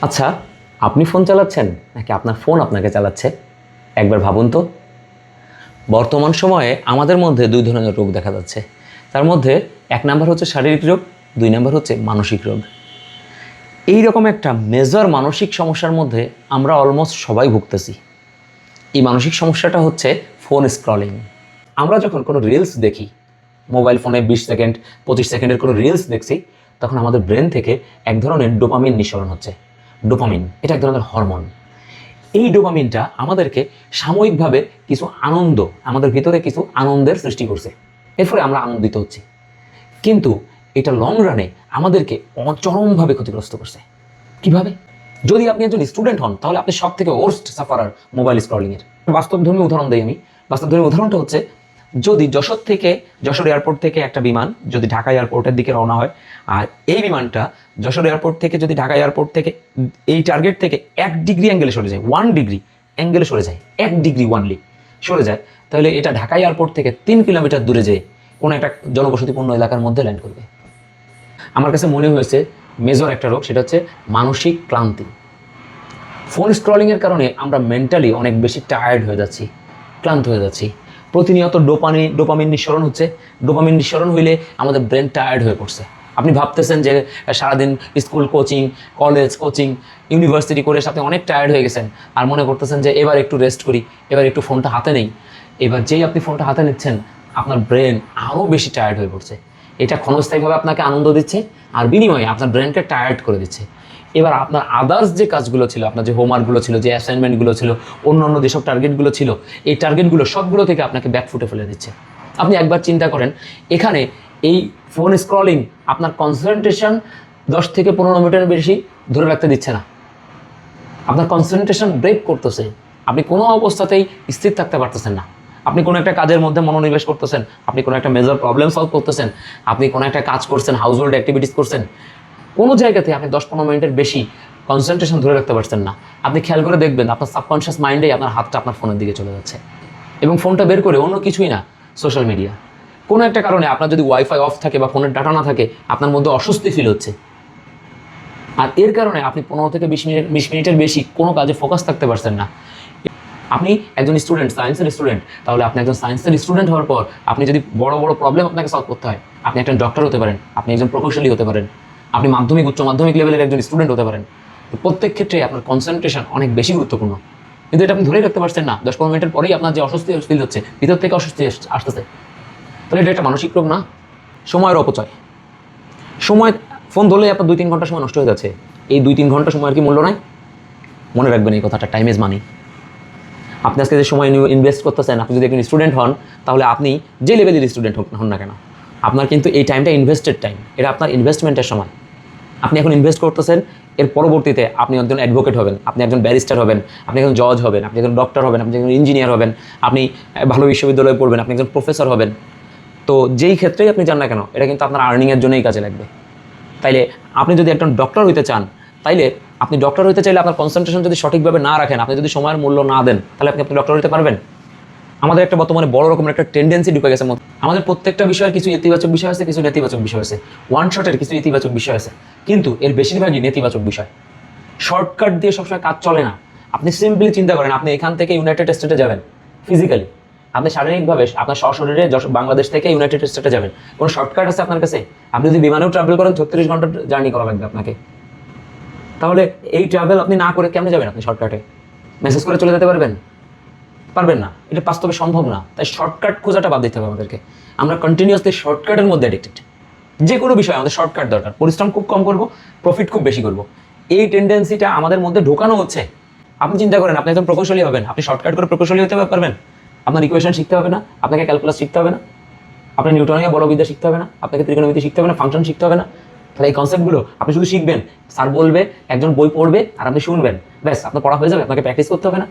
আচ্ছা, আপনি ফোন চালাচ্ছেন নাকি আপনার ফোন আপনাকে চালাচ্ছে? একবার ভাবুন তো। বর্তমান সময়ে আমাদের মধ্যে দুই ধরনের রোগ দেখা যাচ্ছে। তার মধ্যে এক নাম্বার হচ্ছে শারীরিক রোগ, দুই নাম্বার হচ্ছে মানসিক রোগ। এই রকম একটা মেজর মানসিক সমস্যার মধ্যে আমরা অলমোস্ট সবাই ভুগতেছি। এই মানসিক সমস্যাটা হচ্ছে ফোন স্ক্রলিং। আমরা যখন কোনো রিলস দেখি, মোবাইল ফোনে 20 সেকেন্ড 25 সেকেন্ডের কোনো রিলস দেখছি, তখন আমাদের ব্রেন থেকে এক ধরনের ডোপামিন নিঃসরণ হচ্ছে। ডোপামিন এটা এক ধরনের হরমোন। এই ডোপামিনটা আমাদেরকে সাময়িকভাবে কিছু আনন্দ, আমাদের ভিতরে কিছু আনন্দের সৃষ্টি করছে, এর ফলে আমরা আনন্দিত হচ্ছি। কিন্তু এটা লং রানে আমাদেরকে চরমভাবে ক্ষতিগ্রস্ত করছে। কিভাবে? যদি আপনি একজন স্টুডেন্ট হন, তাহলে আপনি সব থেকে ওর্স্ট সাফারার মোবাইল স্ক্রলিংয়ের। বাস্তবধর্মী উদাহরণ দিই আমি। বাস্তবধর্মী উদাহরণটা হচ্ছে, যদি যশোর এয়ারপোর্ট থেকে একটা বিমান যদি ঢাকা এয়ারপোর্টের দিকে রওনা হয়, আর এই বিমানটা যশোর এয়ারপোর্ট থেকে যদি ঢাকা এয়ারপোর্ট থেকে এই টার্গেট থেকে 1 ডিগ্রি অ্যাঙ্গেলে সরে যায়, 1 ডিগ্রি অ্যাঙ্গেলে সরে যায়, 1 ডিগ্রি ওয়ানলি সরে যায়, তাহলে এটা ঢাকা এয়ারপোর্ট থেকে 3 কিলোমিটার দূরে যেয়ে কোনো একটা জনবসতিপূর্ণ এলাকার মধ্যে ল্যান্ড করবে। আমার কাছে মনে হয়েছে মেজর একটা রোগ, সেটা হচ্ছে মানসিক ক্লান্তি। ফোন স্ক্রলিংয়ের কারণে আমরা মেন্টালি অনেক বেশি টায়ার্ড হয়ে যাচ্ছি, ক্লান্ত হয়ে যাচ্ছি। প্রতিনিয়ত ডোপামিন নিঃসরণ হচ্ছে। ডোপামিন নিঃসরণ হইলে আমাদের ব্রেন টায়ার্ড হয়ে পড়ছে। আপনি ভাবতেছেন যে সারাদিন school coaching, college coaching, university করে সাথে অনেক টায়ার্ড হয়ে গেছেন, আর মনে করতেছেন যে এবার একটু রেস্ট করি, এবার একটু ফোনটা হাতে নেই। এবার যেই আপনি ফোনটা হাতে নিচ্ছেন, আপনার ব্রেন আরও বেশি টায়ার্ড হয়ে পড়ছে। এটা ক্ষণস্থায়ীভাবে আপনাকে আনন্দ দিচ্ছে, আর বিনিময়ে আপনার ব্রেনকে টায়ার্ড করে দিচ্ছে। এবার আপনার আদার্স যে কাজগুলো ছিল, আপনার যে হোমওয়ার্কগুলো ছিল, যে অ্যাসাইনমেন্টগুলো ছিল, অন্য যেসব টার্গেটগুলো ছিল, এই টার্গেটগুলো সবগুলো থেকে আপনাকে ব্যাকফুটে ফেলে দিচ্ছে। আপনি একবার চিন্তা করেন, এখানে এই ফোন স্ক্রলিং আপনার কনসেন্ট্রেশন 10 থেকে 15 মিনিটের বেশি ধরে রাখতে দিচ্ছে না। আপনার কনসেন্ট্রেশন ব্রেক করতেছে। আপনি কোনো অবস্থাতেই স্থির থাকতে পারতেছেন না। আপনি কোনো একটা কাজের মধ্যে মনোনিবেশ করতেছেন, আপনি কোনো একটা মেজর প্রবলেম সলভ করতেছেন, আপনি কোনো একটা কাজ করছেন, হাউসহোল্ড অ্যাক্টিভিটিস করছেন, কোনো জায়গাতে আপনি 10-15 মিনিটের বেশি কনসেন্ট্রেশন ধরে রাখতে পারছেন না। আপনি খেয়াল করে দেখবেন, আপনার সাবকনশিয়াস মাইন্ডেই আপনার হাতটা আপনার ফোনের দিকে চলে যাচ্ছে, এবং ফোনটা বের করে অন্য কিছুই না, সোশ্যাল মিডিয়া। কোনো একটা কারণে আপনার যদি ওয়াইফাই অফ থাকে বা ফোনের ডাটা না থাকে, আপনার মধ্যে অস্বস্তি ফিল হচ্ছে, আর এর কারণে আপনি 15 থেকে 20 মিনিটের বেশি কোনো কাজে ফোকাস থাকতে পারছেন না। আপনি একজন স্টুডেন্ট, সায়েন্সের স্টুডেন্ট, তাহলে আপনি একজন সায়েন্সের স্টুডেন্ট হওয়ার পর আপনি যদি বড় বড় প্রবলেম আপনাকে সলভ করতে হয়, আপনি একজন ডক্টর হতে পারেন, আপনি একজন প্রকৌশলী হতে পারেন, আপনি মাধ্যমিক উচ্চ মাধ্যমিক লেভেলের একজন স্টুডেন্ট হতে পারেন। প্রত্যেক ক্ষেত্রে আপনার কনসেন্ট্রেশন অনেক বেশি গুরুত্বপূর্ণ, কিন্তু এটা আপনি ধরেই রাখতে পারছেন না। 10-15 মিনিটের পরেই আপনার যে অস্বস্তি ফিল হচ্ছে, ভিতর থেকে অস্বস্তি আসতেছে, তাহলে এটা একটা মানসিক রোগ না? সময়ের অপচয়। সময় ফোন ধরলে আপনার 2-3 ঘন্টা সময় নষ্ট হয়ে যাচ্ছে। এই 2-3 ঘন্টা সময়ের কি মূল্য নাই? মনে রাখবেন এই কথাটা, টাইম ইজ মানি। আপনি আজকে যে সময় ইনভেস্ট করতেছেন, আপনি যদি একজন স্টুডেন্ট হন, তাহলে আপনি যে লেভেলের স্টুডেন্ট হন না কেন, আপনার কিন্তু এই টাইমটা ইনভেস্টেড টাইম, এটা আপনার ইনভেস্টমেন্টের সময়। আপনি এখন ইনভেস্ট করতেছেন, এর পরবর্তীতে আপনি একজন অ্যাডভোকেট হবেন, আপনি একজন ব্যারিস্টার হবেন, আপনি একজন জজ হবেন, আপনি একজন ডক্টর হবেন, আপনি একজন ইঞ্জিনিয়ার হবেন, আপনি ভালো বিশ্ববিদ্যালয়ে পড়বেন, আপনি একজন প্রফেসর হবেন। তো যেই ক্ষেত্রেই আপনি যান না কেন, এটা কিন্তু আপনার আর্নিংয়ের জন্যই কাজে লাগবে। তাইলে আপনি যদি একজন ডক্টর হইতে চান, তাইলে আপনি ডক্টর হইতে চাইলে আপনার কনসেন্ট্রেশন যদি সঠিকভাবে না রাখেন, আপনি যদি সময়ের মূল্য না দেন, তাহলে আপনি ডক্টর হতে পারবেন? আমাদের একটা বর্তমানে বড় রকমের একটা টেন্ডেন্সি ঢুকে গেছে। আমাদের প্রত্যেকটা বিষয়ের কিছু ইতিবাচক বিষয় আছে, কিছু নেতিবাচক বিষয় আছে। ওয়ান শটের কিছু ইতিবাচক বিষয় আছে, কিন্তু এর বেশিরভাগই নেতিবাচক বিষয়। শর্টকাট দিয়ে সবসময় কাজ চলে না। আপনি সিম্পলি চিন্তা করেন, আপনি এখান থেকে ইউনাইটেড স্টেটে যাবেন ফিজিক্যালি, আপনি শারীরিকভাবে আপনার সশরীরে বাংলাদেশ থেকে ইউনাইটেড স্টেটে যাবেন, কোনো শর্টকাট আছে আপনার কাছে? আপনি যদি বিমানেও ট্রাভেল করেন, 36 ঘন্টা জার্নি করা লাগবে আপনাকে। তাহলে এই ট্রাভেল আপনি না করে কেমনে যাবেন? আপনি শর্টকাটে মেসেজ করে চলে যেতে পারবেন? পারবেন না, এটা বাস্তবে সম্ভব না। তাই শর্টকাট খোঁজাটা বাদ দিতে হবে আমাদেরকে। আমরা কন্টিনিউয়াসলি শর্টকাটের মধ্যে অ্যাডিক্টেড। যে কোনো বিষয় আমাদের শর্টকাট দরকার, পরিশ্রম খুব কম করব, প্রফিট খুব বেশি করব। এই টেন্ডেন্সিটা আমাদের মধ্যে ঢোকানো হচ্ছে। আপনি চিন্তা করেন, আপনি একজন প্রকৌশলী হবেন, আপনি শর্টকাট করে প্রকৌশলী হতে পারবেন? আপনার ইকুয়েশন শিখতে হবে না, আপনাকে ক্যালকুলাস শিখতে হবে না, আপনার নিউটনীয় বলবিদ্যা শিখতে হবে না, আপনাকে ত্রিকোণমিতি শিখতে হবে না, ফাংশন শিখতে হবে না। তাহলে এই কনসেপ্টগুলো আপনি শুধু শিখবেন, স্যার বলবে, একজন বই পড়বে, আর আপনি শুনবেন, ব্যাস আপনার পড়া হয়ে যাবে। আপনাকে প্র্যাকটিস করতে হবে না।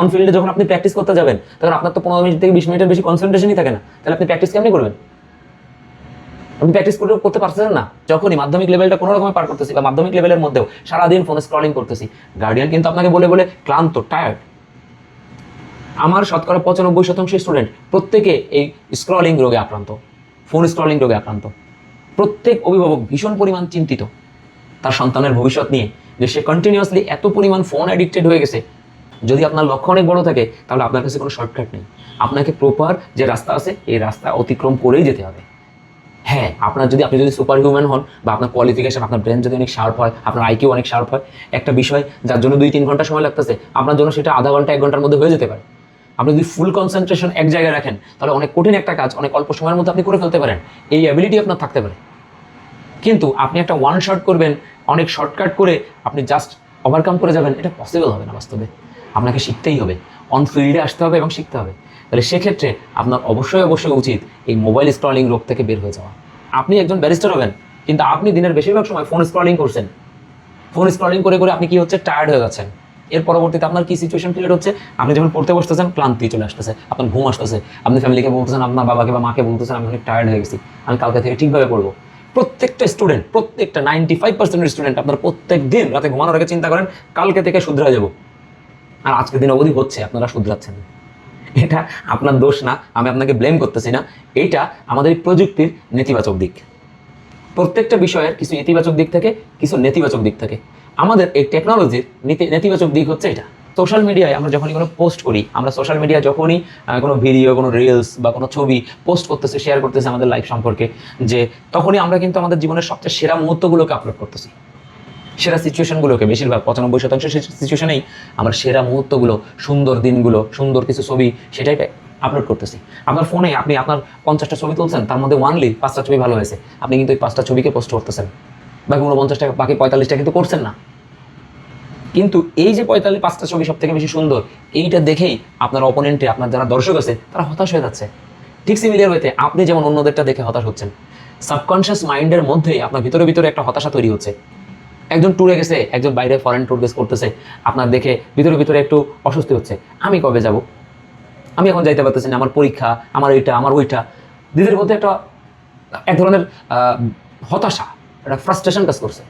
অন ফিল্ডে যখন আপনি প্র্যাকটিস করতে যাবেন, তখন আপনার তো 15 মিনিট থেকে 20 মিনিটের বেশি কনসেন্ট্রেশনই থাকে না। তাহলে আপনি প্র্যাকটিস কেমনি করবেন? আপনি প্র্যাকটিস করতে পারছেন না। যখনই মাধ্যমিক লেভেলটা কোনো রকমে পার করতেছি, বা মাধ্যমিক লেভেলের মধ্যেও সারাদিন ফোনে স্ক্রলিং করতেছি, গার্ডিয়ান কিন্তু আপনাকে বলে বলে ক্লান্ত, টায়ার্ড। আমার শতকরা 95% স্টুডেন্ট প্রত্যেকে এই স্ক্রলিং রোগে আক্রান্ত, ফোন স্ক্রলিং রোগে আক্রান্ত। প্রত্যেক অভিভাবক ভীষণ পরিমাণ চিন্তিত তার সন্তানের ভবিষ্যৎ নিয়ে, যে সে কন্টিনিউয়াসলি এত পরিমাণ ফোন অ্যাডিক্টেড হয়ে গেছে। যদি আপনার লক্ষ্য অনেক বড় থাকে তাহলে আপনার কাছে কোনো শর্টকাট নেই, আপনাকে প্রপার যে রাস্তা আছে এই রাস্তা অতিক্রম করেই যেতে হবে। হ্যাঁ, আপনি যদি সুপার হিউম্যান হন বা আপনার কোয়ালিফিকেশন, আপনার ব্রেন যদি অনেক শার্প হয়, আপনার আইকিউ অনেক শার্প হয়, একটা বিষয় যার জন্য 2-3 ঘন্টা সময় লাগতেছে আপনার জন্য সেটা আধা ঘন্টা 1 ঘন্টার মধ্যে হয়ে যেতে পারে। আপনি যদি ফুল কনসেন্ট্রেশন এক জায়গায় রাখেন তাহলে অনেক কঠিন একটা কাজ অনেক অল্প সময়ের মধ্যে আপনি করে ফেলতে পারেন, এই অ্যাবিলিটি আপনার থাকতে পারে। কিন্তু আপনি একটা ওয়ান শট করবেন, অনেক শর্টকাট করে আপনি জাস্ট ওভারকাম করে যাবেন, এটা পসিবল হবে না বাস্তবে। আপনাকে শিখতেই হবে, অন ফিল্ডে আসতে হবে এবং শিখতে হবে। তাহলে সেক্ষেত্রে আপনার অবশ্যই উচিত এই মোবাইল স্ক্রলিং রোগ থেকে বের হয়ে যাওয়া। আপনি একজন ব্যারিস্টার হবেন, কিন্তু আপনি দিনের বেশিরভাগ সময় ফোন স্ক্রলিং করছেন। ফোন স্ক্রলিং করে করে আপনি কি হচ্ছে, টায়ার্ড হয়ে যাচ্ছেন। এর পরবর্তীতে আপনার কি সিচুয়েশন ক্রিয়েট হচ্ছে, আপনি যখন পড়তে বসতেছেন ক্লান্তি চলে আসতেছে, আপনার ঘুম আসতেছে, আপনি ফ্যামিলিকে বলতেছেন, আপনার বাবাকে বা মাকে বলতেছেন আমি অনেক টায়ার্ড হয়ে গেছি, আমি কালকে থেকে ঠিকভাবে পড়বো। প্রত্যেকটা 95% স্টুডেন্ট আপনার প্রত্যেক দিন রাতে ঘুমানোর আগে চিন্তা করেন কালকে থেকে শুধরে যাবো, আর আজকের দিন অবধি হচ্ছে আপনারা শুধরাচ্ছেন। এটা আপনার দোষ না, আমি আপনাকে ব্লেম করতেছি না, এইটা আমাদের প্রযুক্তির নেতিবাচক দিক। প্রত্যেকটা বিষয়ের কিছু ইতিবাচক দিক থাকে, কিছু নেতিবাচক দিক থাকে। আমাদের এই টেকনোলজির নেতিবাচক দিক হচ্ছে এটা। সোশ্যাল মিডিয়ায় আমরা যখনই কোনো পোস্ট করি, আমরা সোশ্যাল মিডিয়ায় যখনই কোনো ভিডিও, কোনো রিলস বা কোনো ছবি পোস্ট করতেছি, শেয়ার করতেছি আমাদের লাইফ সম্পর্কে, যে তখনই আমরা কিন্তু আমাদের জীবনের সবচেয়ে সেরা মুহূর্তগুলোকে আপলোড করতেছি, সেরা সিচুয়েশনগুলোকে। বেশিরভাগ 95% সিচুয়েশনেই আমরা সেরা মুহূর্তগুলো, সুন্দর দিনগুলো, সুন্দর কিছু ছবি সেটাই আপলোড করতেছি। আপনার ফোনে আপনি আপনার 50টা ছবি তুলছেন, তার মধ্যে ওয়ানলি 5টা ছবি ভালো হয়েছে, আপনি কিন্তু এই 5টা ছবিকে পোস্ট করতেছেন। বাকি 49টা, বাকি 45টা কিন্তু করছেন না। কিন্তু এই যে 5টা ছবি সব থেকে বেশি সুন্দর, এইটা দেখেই আপনার অপোনেন্টে, আপনার যারা দর্শক আছে তারা হতাশ হয়ে যাচ্ছে। ঠিক সিমিলার ওয়েতে আপনি যেমন অন্যদেরটা দেখে হতাশ হচ্ছেন, সাবকনশিয়াস মাইন্ডের মধ্যেই আপনার ভিতরে একটা হতাশা তৈরি হচ্ছে। একজন ট্যুরে গেছে, একজন বাইরে ফরেন ট্যুর বেস করতেছে, আপনার দেখে ভিতরে একটু অস্বস্তি হচ্ছে, আমি কবে যাব, আমি এখন যাইতে পারতেছি না, আমার পরীক্ষা, আমার এইটা, আমার ওইটা। নিজের মধ্যে এক ধরনের হতাশা, একটা ফ্রাস্ট্রেশন কাজ করছে,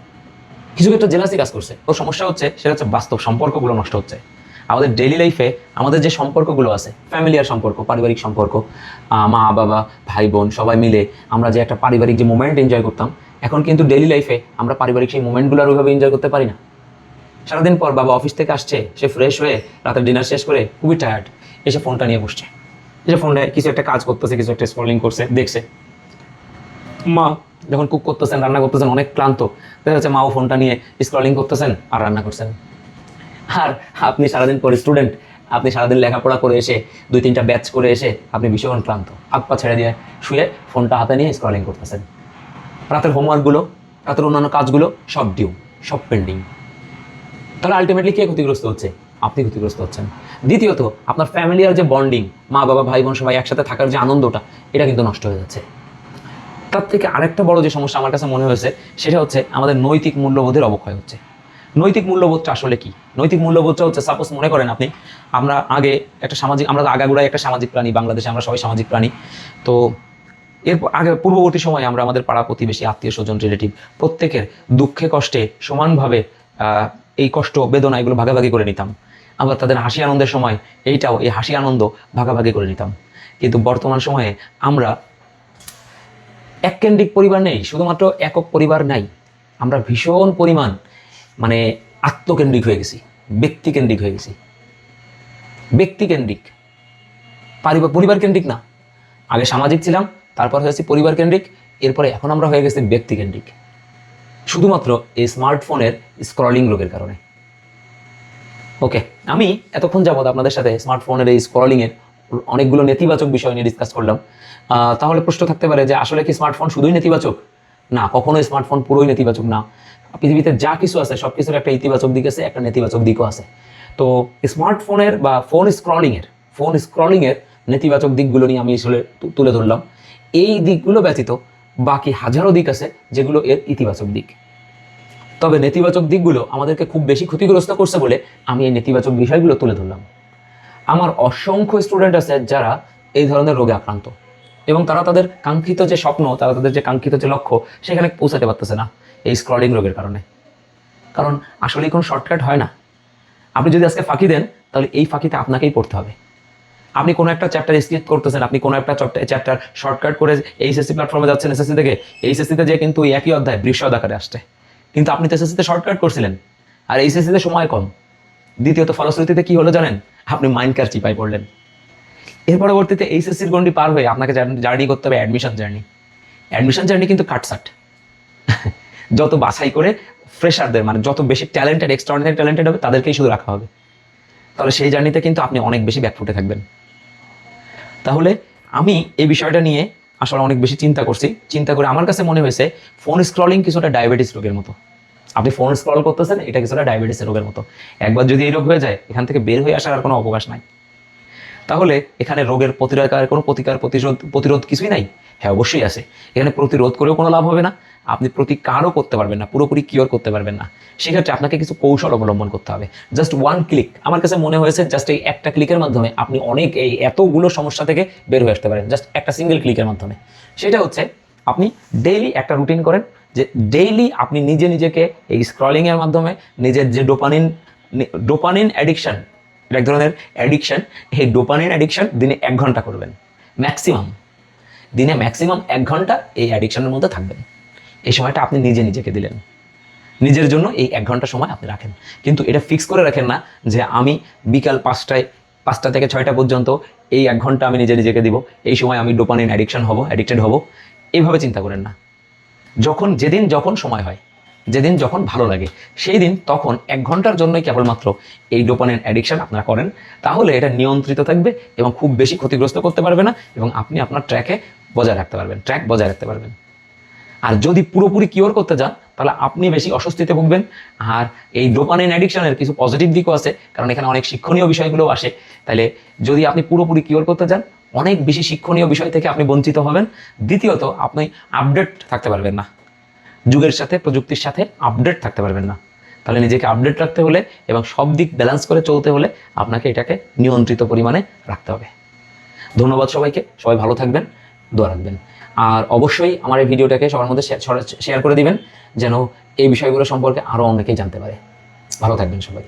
কিছু একটা জেলাসি কাজ করছে। ওর সমস্যা হচ্ছে সেটা হচ্ছে বাস্তব সম্পর্কগুলো নষ্ট হচ্ছে। আমাদের ডেইলি লাইফে আমাদের যে সম্পর্কগুলো আছে, ফ্যামিলিয়ার সম্পর্ক, পারিবারিক সম্পর্ক, মা বাবা ভাই বোন সবাই মিলে আমরা যে একটা পারিবারিক যে মোমেন্ট এনজয় করতাম, এখন কিন্তু ডেইলি লাইফে আমরা পারিবারিক সেই মোমেন্টগুলো আর ওইভাবে এনজয় করতে পারি না। সারাদিন পর বাবা অফিস থেকে আসছে, সে ফ্রেশ হয়ে রাতের ডিনার শেষ করে খুবই টায়ার্ড, এসে ফোনটা নিয়ে বসছে, এসে ফোনে কিছু একটা কাজ করতেছে, কিছু একটা স্ক্রলিং করছে, দেখছে। মা যখন কুক করতেছেন, রান্না করতেছেন, অনেক ক্লান্ত, দেখা যাচ্ছে মাও ফোনটা নিয়ে স্ক্রলিং করতেছেন আর রান্না করছেন। আর আপনি সারাদিন পরে স্টুডেন্ট, আপনি সারাদিন লেখাপড়া করে এসে 2-3টা ব্যাচ করে এসে আপনি ভীষণ ক্লান্ত, হাত পা ছেড়ে দিয়ে শুয়ে ফোনটা হাতে নিয়ে স্ক্রলিং করতেছেন। রাতের হোমওয়ার্কগুলো, রাতের অন্যান্য কাজগুলো সব ডিউ, সব পেন্ডিং। তাহলে আলটিমেটলি কে ক্ষতিগ্রস্ত হচ্ছে? আপনি ক্ষতিগ্রস্ত হচ্ছেন। দ্বিতীয়ত, আপনার ফ্যামিলিয়ার যে বন্ডিং, মা বাবা ভাই বোন সবাই একসাথে থাকার যে আনন্দটা, এটা কিন্তু নষ্ট হয়ে যাচ্ছে। তার থেকে আরেকটা বড় যে সমস্যা আমার কাছে মনে হয়েছে, সেটা হচ্ছে আমাদের নৈতিক মূল্যবোধের অবক্ষয় হচ্ছে। নৈতিক মূল্যবোধটা আসলে কি? নৈতিক মূল্যবোধটা হচ্ছে, সাপোজ মনে করেন আমরা আগে একটা সামাজিক, আমরা আগাগোড়াই একটা সামাজিক প্রাণী, বাংলাদেশে আমরা সবাই সামাজিক প্রাণী। তো এর আগে পূর্ববর্তী সময়ে আমরা আমাদের পাড়া প্রতিবেশী, আত্মীয় স্বজন, রিলেটিভ প্রত্যেকের দুঃখে কষ্টে সমানভাবে এই কষ্ট বেদনা এগুলো ভাগাভাগি করে নিতাম। আমরা তাদের হাসি আনন্দের সময় এই হাসি আনন্দ ভাগাভাগি করে নিতাম। কিন্তু বর্তমান সময়ে আমরা এককেন্দ্রিক পরিবার নেই, শুধুমাত্র একক পরিবার নাই, আমরা ভীষণ পরিমাণ আত্মকেন্দ্রিক হয়ে গেছি, ব্যক্তিকেন্দ্রিক হয়ে গেছি। ব্যক্তিকেন্দ্রিক, পরিবার কেন্দ্রিক না। আগে সামাজিক ছিলাম, তারপর হয়েছি পরিবার কেন্দ্রিক, এরপরে এখন আমরা হয়ে গেছি ব্যক্তিকেন্দ্রিক, শুধুমাত্র এই স্মার্টফোনের স্ক্রলিং রোগের কারণে। ওকে, আমি এতক্ষণ যাবত আপনাদের সাথে স্মার্টফোনের এই স্ক্রলিংয়ের অনেকগুলো নেতিবাচক বিষয় নিয়ে ডিসকাস করলাম। তাহলে প্রশ্ন থাকতে পারে যে আসলে কি স্মার্টফোন শুধুই নেতিবাচক? না, কখনোই স্মার্টফোন পুরোই নেতিবাচক না। পৃথিবীতে যা কিছু আছে সব কিছুর একটা ইতিবাচক দিক আছে, একটা নেতিবাচক দিকও আছে। তো স্মার্টফোনের বা ফোন স্ক্রলিংয়ের নেতিবাচক দিকগুলো নিয়ে আমি আসলে তুলে ধরলাম। এই দিকগুলো ব্যতীত বাকি হাজারো দিক আছে যেগুলো এর ইতিবাচক দিক। তবে নেতিবাচক দিকগুলো আমাদেরকে খুব বেশি ক্ষতিগ্রস্ত করছে বলে আমি এই নেতিবাচক বিষয়গুলো তুলে ধরলাম। আমার অসংখ্য স্টুডেন্ট আছে যারা এই ধরনের রোগে আক্রান্ত, এবং তারা তাদের কাঙ্ক্ষিত যে স্বপ্ন, তারা তাদের যে কাঙ্ক্ষিত যে লক্ষ্য, সেখানে পৌঁছাতে পারতেছে না এই স্ক্রলিং রোগের কারণে। কারণ আসলেই কোনো শর্টকাট হয় না। আপনি যদি আজকে ফাঁকি দেন, তাহলে এই ফাঁকিতে আপনাকেই পড়তে হবে। আপনি কোনো একটা চ্যাপ্টার স্কিপ করতেছেন, আপনি কোনো একটা চ্যাপ্টার শর্টকাট করে এইচএসসি প্ল্যাটফর্মে যাচ্ছেন, এসএসসি থেকে এইচএসসিতে যে কিন্তু একই অধ্যায় বৃহৎ আকারে আসছে, কিন্তু আপনি তো এসএসসিতে শর্টকাট করছিলেন, আর এইচএসসিতে সময় কম। দ্বিতীয়ত ফলশ্রুতিতে কি হলো জানেন, আপনি মাইন্ড কার চিপায় পড়লেন। এর পরবর্তীতে এইচএসসির গন্ডি পার হয়ে আপনাকে জার্নি করতে হবে অ্যাডমিশন জার্নি। অ্যাডমিশন জার্নি কিন্তু কাটসাট। যত বাছাই করে ফ্রেশারদের, মানে যত বেশি ট্যালেন্টেড, এক্সট্রাঅর্ডিনারি ট্যালেন্টেড হবে তাদেরকেই শুধু রাখা হবে। তাহলে সেই জার্নিতে কিন্তু আপনি অনেক বেশি ব্যাকফুটে থাকবেন। তাহলে আমি এই বিষয়টা নিয়ে আসলে অনেক বেশি চিন্তা করছি। চিন্তা করে আমার কাছে মনে হয়েছে ফোন স্ক্রলিং কিছুটা ডায়াবেটিস রোগের মতো। আপনি ফোন স্ক্রল করতেছেন, এটা কিছুটা ডায়াবেটিসের রোগের মতো। একবার যদি এই রোগ হয়ে যায়, এখান থেকে বের হয়ে আসার আর কোনো অবকাশ নাই। তাহলে এখানে রোগের কোনো প্রতিরোধ কিছুই নাই। হ্যাঁ, অবশ্যই আছে। এখানে প্রতিরোধ করেও কোনো লাভ হবে না, আপনি প্রতিকারও করতে পারবেন না, পুরোপুরি কিওর করতে পারবেন না। সেক্ষেত্রে আপনাকে কিছু কৌশল অবলম্বন করতে হবে। জাস্ট ওয়ান ক্লিক, আমার কাছে মনে হয়েছে জাস্ট এই একটা ক্লিকের মাধ্যমে আপনি অনেক এই এতগুলো সমস্যা থেকে বের হয়ে আসতে পারেন, জাস্ট একটা সিঙ্গেল ক্লিকের মাধ্যমে। সেটা হচ্ছে আপনি ডেইলি একটা রুটিন করেন, যে ডেইলি আপনি নিজেকে এই স্ক্রলিংয়ের মাধ্যমে নিজের যে ডোপামিন অ্যাডিকশন, এক ধরনের অ্যাডিকশন, এই ডোপামিন অ্যাডিকশন দিনে 1 ঘন্টা করবেন দিনে ম্যাক্সিমাম 1 ঘন্টা এই অ্যাডিকশনের মধ্যে থাকবেন। এই সময়টা আপনি নিজেকে দিলেন, নিজের জন্য এই 1 ঘন্টা সময় আপনি রাখেন। কিন্তু এটা ফিক্স করে রাখেন না যে আমি বিকাল 5টা থেকে 6টা পর্যন্ত এই 1 ঘন্টা আমি নিজেকে দিব, এই সময় আমি ডোপামিন অ্যাডিক্টেড হব। এইভাবে চিন্তা করেন না। যেদিন যখন সময় হয়, যেদিন যখন ভালো লাগে, সেই দিন তখন 1 ঘন্টার জন্যই কেবলমাত্র এই ডোপামিন অ্যাডিকশন আপনারা করেন। তাহলে এটা নিয়ন্ত্রিত থাকবে এবং খুব বেশি ক্ষতিগ্রস্ত করতে পারবে না, এবং আপনি আপনার ট্র্যাক বজায় রাখতে পারবেন। আর যদি পুরোপুরি কিওর করতে যান, তাহলে আপনি বেশি অস্বস্তিতে ভুগবেন। আর এই ডোপামিন অ্যাডিকশনের কিছু পজিটিভ দিকও আছে, কারণ এখানে অনেক শিক্ষণীয় বিষয়গুলো আসে। তাহলে যদি আপনি পুরোপুরি কিওর করতে যান, অনেক বেশি শিক্ষণীয় বিষয় থেকে আপনি বঞ্চিত হবেন। দ্বিতীয়ত, আপনি আপডেট থাকতে পারবেন না, যুগের সাথে, প্রযুক্তির সাথে আপডেট থাকতে পারবেন না। তাহলে নিজেকে আপডেট রাখতে হলে এবং সব দিক ব্যালেন্স করে চলতে হলে আপনাকে এটাকে নিয়ন্ত্রিত পরিমাণে রাখতে হবে। ধন্যবাদ সবাইকে, সবাই ভালো থাকবেন, দোয়া রাখবেন। আর অবশ্যই আমার এই ভিডিওটাকে সবার মধ্যে শেয়ার করে দিবেন, যেন এই বিষয়গুলো সম্পর্কে আরও অনেকেই জানতে পারে। ভালো থাকবেন সবাই।